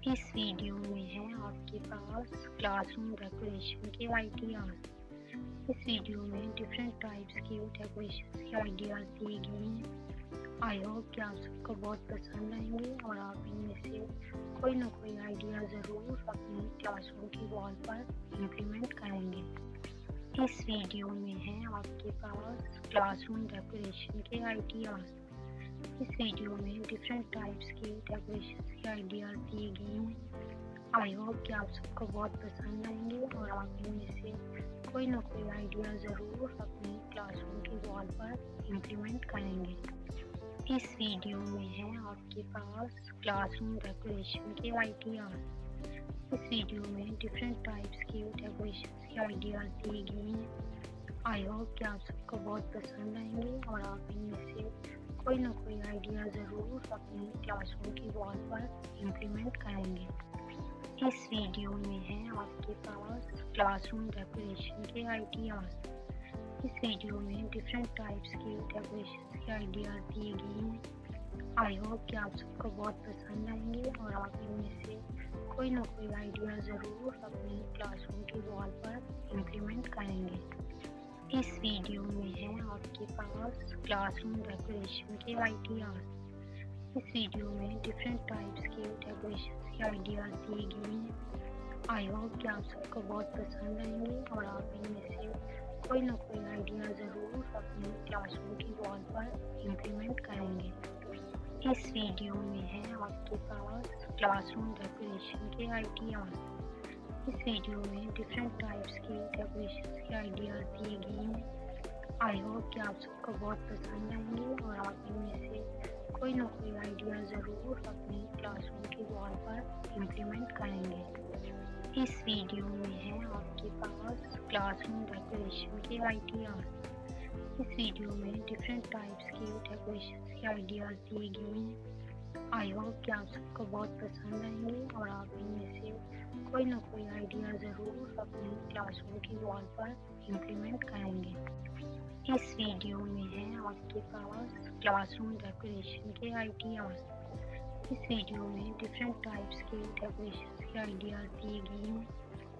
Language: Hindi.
इस वीडियो में है आपके पास क्लासरूम डेकोरेशन के आइडियाज। इस वीडियो में डिफरेंट टाइप्स के डेकोरेशन के आइडियाज दिए गए हैं। आई होप कि आप सबको बहुत पसंद आएंगे और आप इनमें से कोई ना कोई आइडिया ज़रूर अपनी क्लासरूम की वॉल पर इम्प्लीमेंट करेंगे। इस वीडियो में है आपके पास क्लासरूम डेकोरेशन के आइडियाज। इस वीडियो में डिफरेंट टाइप्स के डेकोरेशन के आइडियाज दिए गए हैं। आई होप कि आप सबको बहुत पसंद आएंगे और आप इनमें से कोई ना कोई आइडिया ज़रूर अपनी क्लासरूम की वॉल पर इम्प्लीमेंट करेंगे। इस वीडियो में है आपके पास क्लासरूम डेकोरेशन के आइडियाज। इस वीडियो में डिफरेंट टाइप्स के डेकोरेशन के आइडियाज दिए गए हैं। आई होप कि आप सबको बहुत पसंद आएंगे और आप इनमें से कोई ना कोई आइडिया ज़रूर अपनी क्लासरूम की वॉल पर इम्प्लीमेंट करेंगे। इस वीडियो में है आपके पास क्लासरूम डेकोरेशन के आइडियाज। इस वीडियो में डिफरेंट टाइप्स के डेकोरेशन के आइडियाज दिए गए हैं। आई होप कि आप सबको बहुत पसंद आएंगे और आप इनमें से कोई ना कोई आइडिया ज़रूर अपनी क्लासरूम की वॉल पर इम्प्लीमेंट करेंगे। इस वीडियो में है आपके पास क्लासरूम डेकोरेशन के आइडियाज। इस वीडियो में डिफरेंट टाइप्स के डेकोरेशन के आइडियाज दिए गए हैं। आई होप कि आप सबको बहुत पसंद आएंगे और आप इनमें से कोई ना कोई आइडिया ज़रूर अपनी क्लासरूम की वॉल पर इम्प्लीमेंट करेंगे। इस वीडियो में है आपके पास क्लासरूम डेकोरेशन के आइडियाज। इस वीडियो में डिफरेंट टाइप्स के डेकोरेशन के आइडियाज दिए गए हैं। आई होप कि आप सबको बहुत पसंद आएंगे और आप इनमें से कोई ना कोई आइडिया ज़रूर अपनी क्लासरूम की वॉल पर इम्प्लीमेंट करेंगे। इस वीडियो में है आपके पास क्लासरूम डेकोरेशन के आइडियाज। इस वीडियो में डिफरेंट टाइप्स के डेकोरेशन के आइडियाज दिए गए हैं। आई होप कि आप सबको बहुत पसंद आएंगे और आप इनमें से कोई ना कोई आइडिया ज़रूर अपनी क्लासरूम की वॉल पर इम्प्लीमेंट करेंगे। इस वीडियो में है आपके पास क्लासरूम डेकोरेशन के आइडियाज। इस वीडियो में डिफरेंट टाइप्स के डेकोरेशन के आइडियाज दिए गए हैं।